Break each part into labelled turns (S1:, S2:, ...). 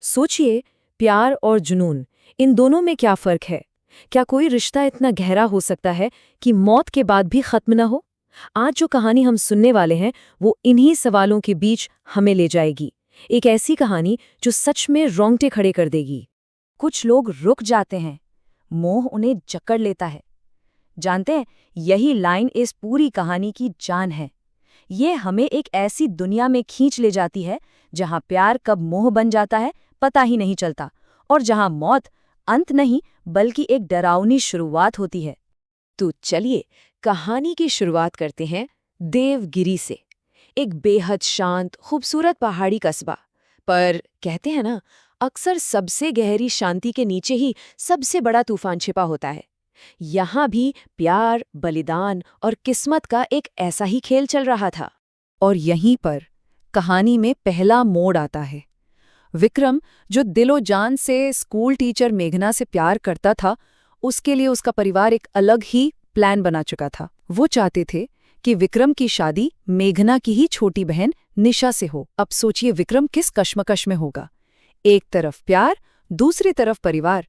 S1: सोचिए, प्यार और जुनून, इन दोनों में क्या फर्क है? क्या कोई रिश्ता इतना गहरा हो सकता है कि मौत के बाद भी खत्म न हो? आज जो कहानी हम सुनने वाले हैं, वो इन्हीं सवालों के बीच हमें ले जाएगी। एक ऐसी कहानी जो सच में रोंगटे खड़े कर देगी।
S2: कुछ लोग रुक जाते हैं, मोह उन्हें जकड़ लेता है। जानते हैं, यही लाइन इस पूरी कहानी की जान है। ये हमें एक ऐसी दुनिया में खींच ले जाती है जहां प्यार कब मोह बन जाता है पता ही नहीं चलता, और जहां मौत अंत नहीं बल्कि एक डरावनी शुरुआत होती है।
S1: तो चलिए कहानी की शुरुआत करते हैं देवगिरी से। एक बेहद शांत, खूबसूरत पहाड़ी कस्बा। पर कहते हैं ना, अक्सर सबसे गहरी शांति के नीचे ही सबसे बड़ा तूफान छिपा होता है। यहाँ भी प्यार, बलिदान और किस्मत का एक ऐसा ही खेल चल रहा था।
S2: और यहीं पर कहानी में पहला मोड़ आता है। विक्रम, जो दिलो जान से स्कूल टीचर मेघना से प्यार करता था, उसके लिए उसका परिवार एक अलग ही प्लान बना चुका था। वो चाहते थे कि विक्रम की शादी मेघना की ही छोटी बहन निशा से हो। अब सोचिए विक्रम किस कश्मकश में होगा। एक तरफ प्यार, दूसरी तरफ परिवार।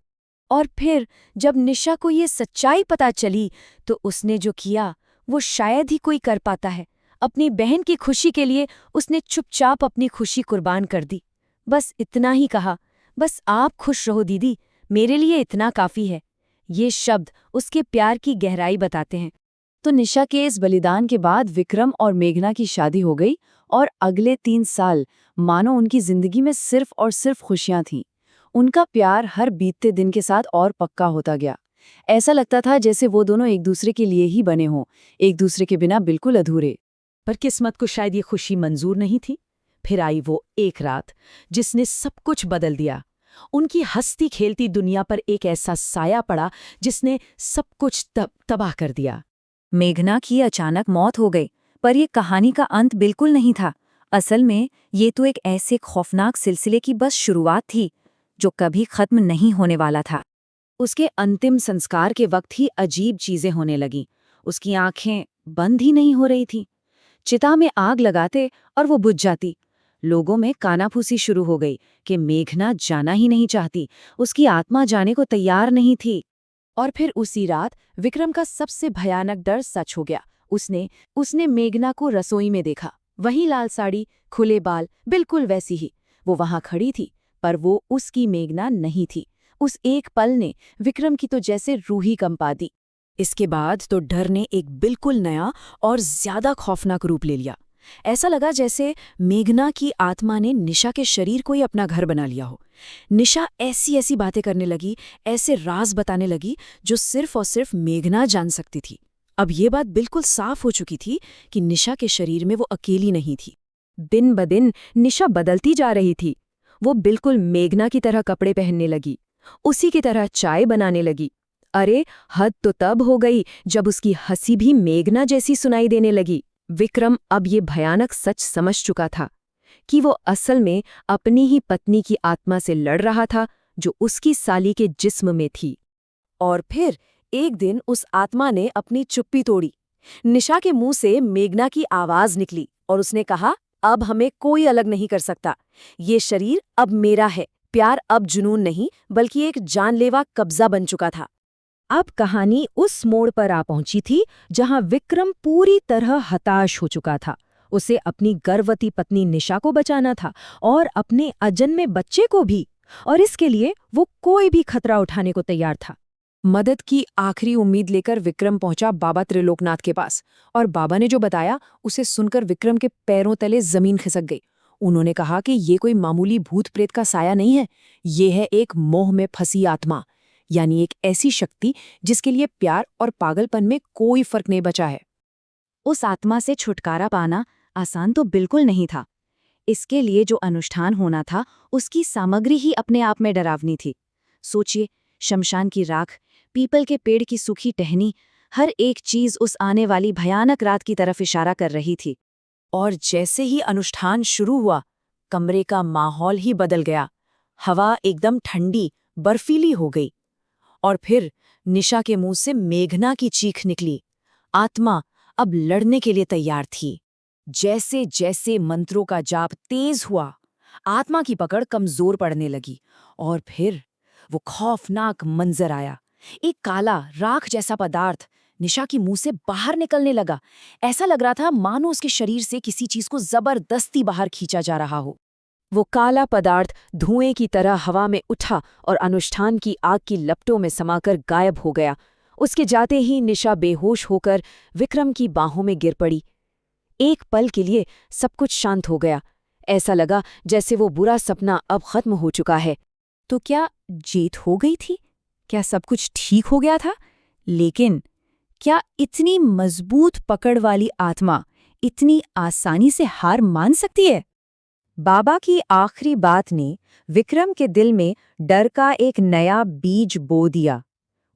S1: और फिर जब निशा को ये सच्चाई पता चली तो उसने जो किया वो शायद ही कोई कर पाता है। अपनी बहन की खुशी के लिए उसने चुपचाप अपनी खुशी कुर्बान कर दी। बस इतना ही कहा, बस आप खुश रहो दीदी, मेरे लिए इतना काफी है। ये शब्द उसके प्यार की गहराई बताते हैं। तो निशा के इस बलिदान के बाद विक्रम और मेघना की शादी हो गई, और अगले 3 साल मानो उनकी जिंदगी में सिर्फ और सिर्फ खुशियां थीं। उनका प्यार हर बीतते दिन के साथ और पक्का होता गया। ऐसा लगता था जैसे वो दोनों एक दूसरे के लिए ही बने हों, एक दूसरे के बिना बिल्कुल अधूरे।
S2: पर किस्मत को शायद ये खुशी मंजूर नहीं थी। फिर आई वो एक रात जिसने सब कुछ बदल दिया। उनकी हंसती खेलती दुनिया पर एक ऐसा साया पड़ा जिसने सब कुछ तबाह कर दिया।
S1: मेघना की अचानक मौत हो गई, पर यह कहानी का अंत बिल्कुल नहीं था। असल में ये तो एक ऐसे खौफनाक सिलसिले की बस शुरुआत थी जो कभी खत्म नहीं होने वाला था। उसके अंतिम संस्कार के वक्त ही अजीब चीजें होने लगीं। उसकी आंखें बंद ही नहीं हो रही थीं। चिता में आग लगाते और वो बुझ जाती। लोगों में कानाफूसी शुरू हो गई कि मेघना जाना ही नहीं चाहती, उसकी आत्मा जाने को तैयार नहीं थी। और फिर उसी रात विक्रम का सबसे भयानक डर सच हो गया। उसने मेघना को रसोई में देखा। वही लाल साड़ी, खुले बाल, बिल्कुल वैसी ही। वो वहां खड़ी थी, पर वो उसकी मेघना नहीं थी। उस एक पल ने विक्रम की तो जैसे रूह ही कंपा दी। इसके बाद तो डर ने एक बिल्कुल नया और ज्यादा खौफनाक रूप ले लिया। ऐसा लगा जैसे मेघना की आत्मा ने निशा के शरीर को ही अपना घर बना लिया हो। निशा ऐसी ऐसी बातें करने लगी, ऐसे राज बताने लगी जो सिर्फ और सिर्फ मेघना जान सकती थी। अब ये बात बिल्कुल साफ हो चुकी थी कि निशा के शरीर में वो अकेली नहीं थी। दिन ब दिन निशा बदलती जा रही थी। वो बिल्कुल मेघना की तरह कपड़े पहनने लगी, उसी की तरह चाय बनाने लगी। अरे हद तो तब हो गई जब उसकी हंसी भी मेघना जैसी सुनाई देने लगी। विक्रम अब ये भयानक सच समझ चुका था कि वो असल में अपनी ही पत्नी की आत्मा से लड़ रहा था, जो उसकी साली के जिस्म में थी। और फिर एक दिन उस आत्मा ने अपनी चुप्पी तोड़ी। निशा के मुंह से मेघना की आवाज निकली और उसने कहा, अब हमें कोई अलग नहीं कर सकता। ये शरीर अब मेरा है। प्यार अब जुनून नहीं बल्कि एक जानलेवा कब्जा बन चुका था। अब कहानी उस मोड़ पर आ पहुंची थी जहां विक्रम पूरी तरह हताश हो चुका था। उसे अपनी गर्भवती पत्नी निशा को बचाना था और अपने अजन्मे बच्चे को भी, और इसके लिए वो कोई भी खतरा उठाने को तैयार था। मदद की आखिरी उम्मीद लेकर विक्रम पहुंचा बाबा त्रिलोकनाथ के पास, और बाबा ने जो बताया उसे सुनकर विक्रम के पैरों तले जमीन खिसक गई। उन्होंने कहा कि ये कोई मामूली भूत प्रेत का साया नहीं है, ये है एक मोह में फंसी आत्मा, यानी एक ऐसी शक्ति जिसके लिए प्यार और पागलपन में कोई फर्क नहीं बचा है। उस आत्मा से छुटकारा पाना आसान तो बिल्कुल नहीं था। इसके लिए जो अनुष्ठान होना था उसकी सामग्री ही अपने आप में डरावनी थी। सोचिए, शमशान की राख, पीपल के पेड़ की सूखी टहनी, हर एक चीज उस आने वाली भयानक रात की तरफ इशारा कर रही थी। और जैसे ही अनुष्ठान शुरू हुआ, कमरे का माहौल ही बदल गया। हवा एकदम ठंडी, बर्फीली हो गई। और फिर निशा के मुंह से मेघना की चीख निकली। आत्मा अब लड़ने के लिए तैयार थी। जैसे जैसे मंत्रों का जाप तेज हुआ,
S2: आत्मा की पकड़ कमजोर पड़ने लगी और फिर वो खौफनाक मंजर आया। एक काला राख जैसा पदार्थ निशा की मुंह से बाहर निकलने लगा। ऐसा लग रहा था मानो उसके शरीर से किसी चीज को जबरदस्ती बाहर खींचा जा रहा हो। वो काला पदार्थ धुएं की तरह हवा में उठा और अनुष्ठान की आग की लपटों में समाकर गायब हो गया। उसके जाते ही निशा बेहोश होकर विक्रम की बाहों में गिर पड़ी। एक पल के लिए सब कुछ शांत हो गया। ऐसा लगा जैसे वो बुरा सपना अब खत्म हो चुका है। तो क्या जीत हो गई थी? क्या सब कुछ ठीक हो गया था? लेकिन क्या इतनी मजबूत पकड़ वाली आत्मा इतनी आसानी से हार मान सकती है? बाबा की आखिरी बात ने विक्रम के दिल में डर का एक नया बीज बो दिया।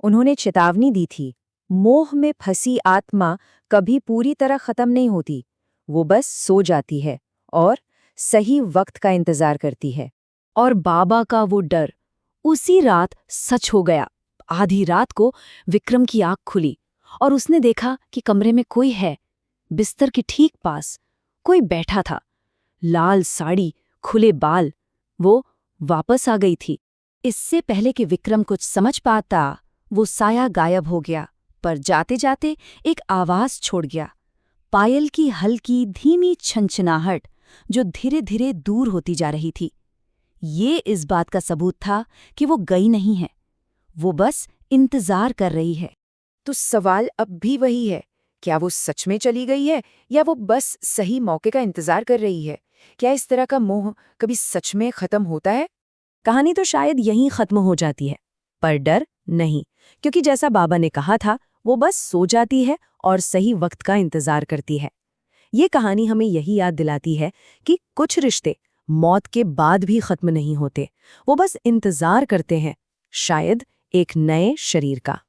S2: उन्होंने चेतावनी दी थी, मोह में फंसी आत्मा कभी पूरी तरह खत्म नहीं होती, वो बस सो जाती है और सही वक्त का इंतजार करती है। और बाबा का वो डर उसी रात सच हो गया। आधी रात को विक्रम की आंख खुली और उसने देखा कि कमरे में कोई है। बिस्तर के ठीक पास कोई बैठा था, लाल साड़ी, खुले बाल। वो वापस आ गई थी। इससे पहले कि विक्रम कुछ समझ पाता, वो साया गायब हो गया, पर जाते जाते एक आवाज छोड़ गया। पायल की हल्की धीमी छनछनाहट जो धीरे धीरे दूर होती जा रही थी। ये इस बात का सबूत था कि वो गई नहीं है, वो बस इंतजार कर रही है।
S1: तो सवाल अब भी वही है, क्या वो सच में चली गई है या वो बस सही मौके का इंतजार कर रही है? क्या इस तरह का मोह कभी सच में खत्म होता है? कहानी तो शायद यहीं खत्म हो जाती है, पर डर नहीं, क्योंकि जैसा बाबा ने कहा था, वो बस सो जाती है और सही वक्त का इंतजार करती है। ये कहानी हमें यही याद दिलाती है कि कुछ रिश्ते मौत के बाद भी खत्म नहीं होते, वो बस इंतजार करते हैं, शायद एक नए शरीर का।